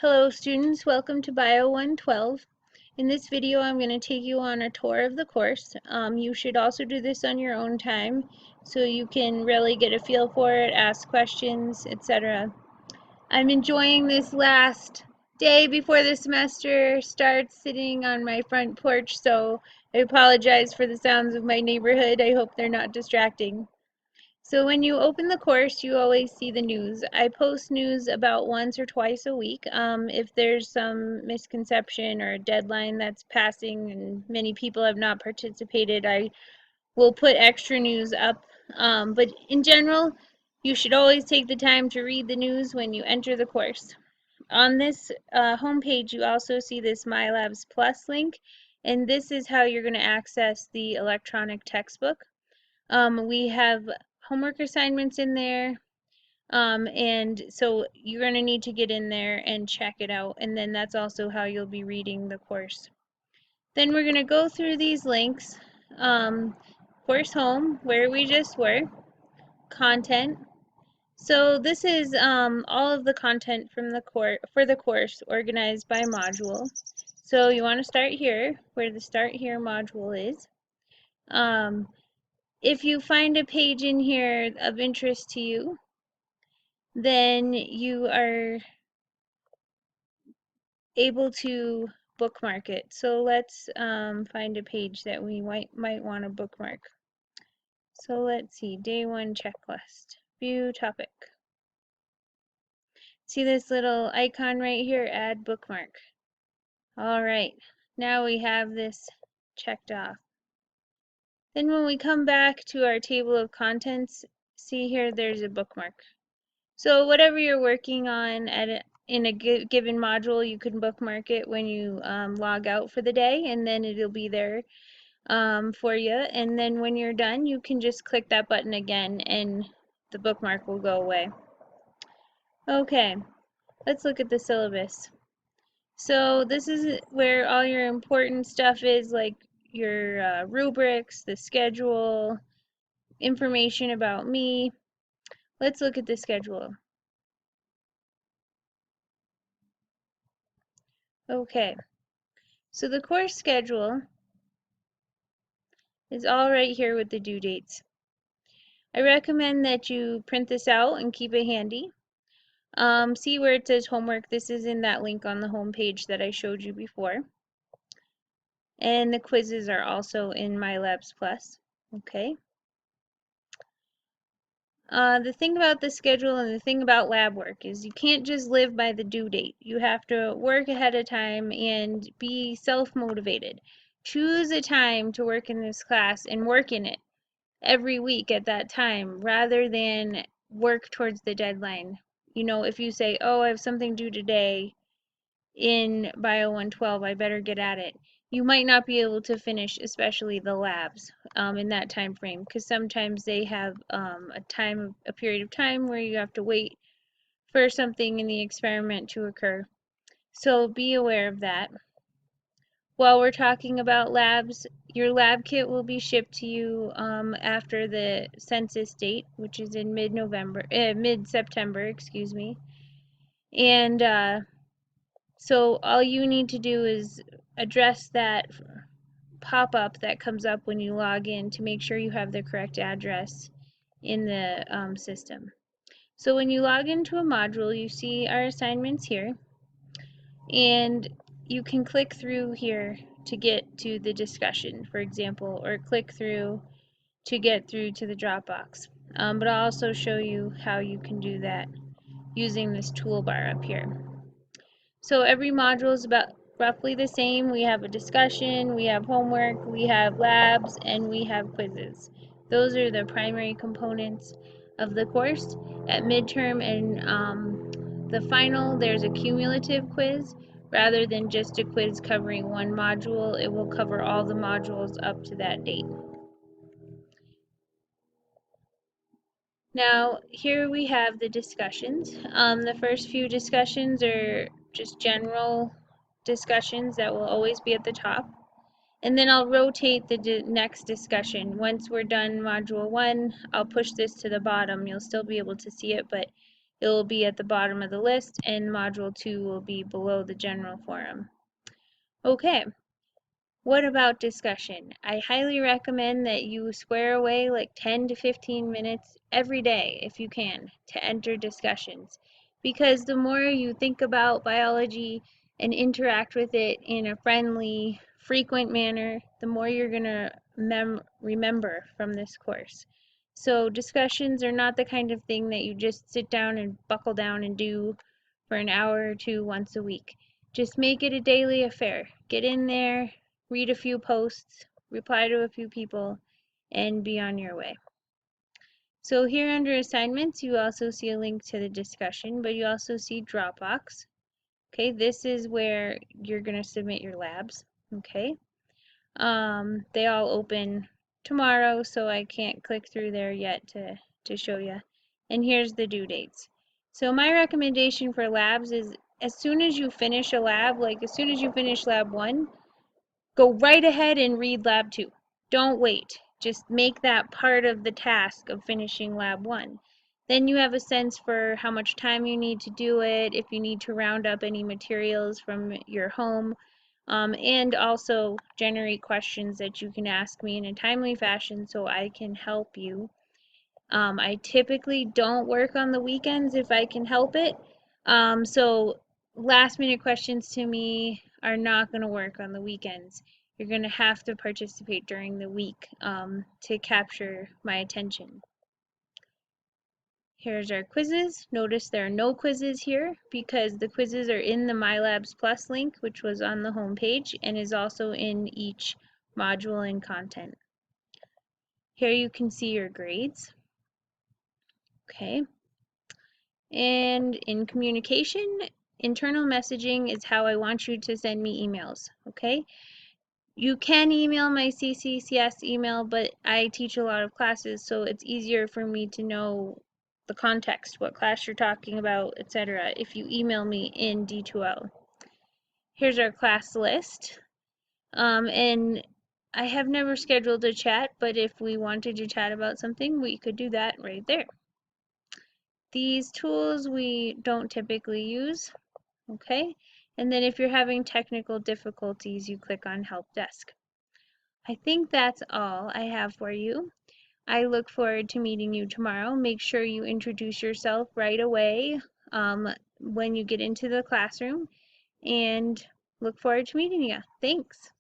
Hello students, welcome to BIO112. In this video I'm going to take you on a tour of the course. You should also do this on your own time so you can really get a feel for it, ask questions, etc. I'm enjoying this last day before the semester starts sitting on my front porch, so I apologize for the sounds of my neighborhood. I hope they're not distracting. So when you open the course, you always see the news. I post news about once or twice a week. If there's some misconception or a deadline that's passing and many people have not participated, I will put extra news up. But in general, you should always take the time to read the news when you enter the course. On this homepage, you also see this My Labs Plus link, and this is how you're going to access the electronic textbook. We have homework assignments in there, and so you're going to need to get in there and check it out, and then that's also how you'll be reading the course. Then we're going to go through these links. Course home, where we just were, content. So this is all of the content from the course organized by module. So you want to start here, where the Start Here module is. If you find a page in here of interest to you, then you are able to bookmark it. So let's find a page that we might want to bookmark. So let's see, day one checklist, view topic. See this little icon right here, add bookmark. All right, now we have this checked off. Then when we come back to our table of contents, see here there's a bookmark. So whatever you're working on in a given module, you can bookmark it when you log out for the day, and then it'll be there for you. And then when you're done, you can just click that button again and the bookmark will go away. Okay, let's look at the syllabus. So this is where all your important stuff is, like your rubrics, the schedule, information about me. Let's look at the schedule. Okay, so the course schedule is all right here with the due dates. I recommend that you print this out and keep it handy. See where it says homework. This is in that link on the home page that I showed you before. And the quizzes are also in My Labs Plus. Okay. The thing about the schedule and the thing about lab work is you can't just live by the due date. You have to work ahead of time and be self-motivated. Choose a time to work in this class and work in it every week at that time rather than work towards the deadline. You know, if you say, oh, I have something due today in BIO112, I better get at it. You might not be able to finish, especially the labs, in that time frame, because sometimes they have a period of time where you have to wait for something in the experiment to occur. So be aware of that. While we're talking about labs, your lab kit will be shipped to you after the census date, which is in mid-September, excuse me. And so all you need to do is address that pop-up that comes up when you log in to make sure you have the correct address in the system. So when you log into a module, you see our assignments here, and you can click through here to get to the discussion, for example, or click through to get through to the Dropbox. But I'll also show you how you can do that using this toolbar up here. So every module is about roughly the same. We have a discussion, we have homework, we have labs, and we have quizzes. Those are the primary components of the course. At midterm and the final, there's a cumulative quiz. Rather than just a quiz covering one module, it will cover all the modules up to that date. Now, here we have the discussions. The first few discussions are just general discussions that will always be at the top. And then I'll rotate the next discussion. Once we're done module 1, I'll push this to the bottom. You'll still be able to see it, but it will be at the bottom of the list, and Module 2 will be below the general forum. Okay. What about discussion? I highly recommend that you square away like 10 to 15 minutes every day, if you can, to enter discussions. Because the more you think about biology and interact with it in a friendly, frequent manner, the more you're going to remember from this course. So discussions are not the kind of thing that you just sit down and buckle down and do for an hour or two once a week. Just make it a daily affair. Get in there, read a few posts, reply to a few people, and be on your way. So here under assignments, you also see a link to the discussion, but you also see Dropbox. Okay, this is where you're going to submit your labs. Okay, they all open tomorrow, so I can't click through there yet to show you. And here's the due dates. So my recommendation for labs is as soon as you finish a lab, like as soon as you finish lab 1, go right ahead and read lab 2. Don't wait. Just make that part of the task of finishing lab 1. Then you have a sense for how much time you need to do it, if you need to round up any materials from your home, and also generate questions that you can ask me in a timely fashion so I can help you. I typically don't work on the weekends if I can help it. So last minute questions to me are not going to work on the weekends. You're going to have to participate during the week to capture my attention. Here's our quizzes. Notice there are no quizzes here because the quizzes are in the My Labs Plus link, which was on the home page and is also in each module and content. Here you can see your grades. Okay. And in communication, internal messaging is how I want you to send me emails, okay? You can email my CCCS email, but I teach a lot of classes, so it's easier for me to know the context, what class you're talking about, etc. if you email me in D2L. Here's our class list. And I have never scheduled a chat, but if we wanted to chat about something, we could do that right there. These tools we don't typically use, okay? And then if you're having technical difficulties, you click on Help Desk. I think that's all I have for you. I look forward to meeting you tomorrow. Make sure you introduce yourself right away when you get into the classroom, and look forward to meeting you. Thanks.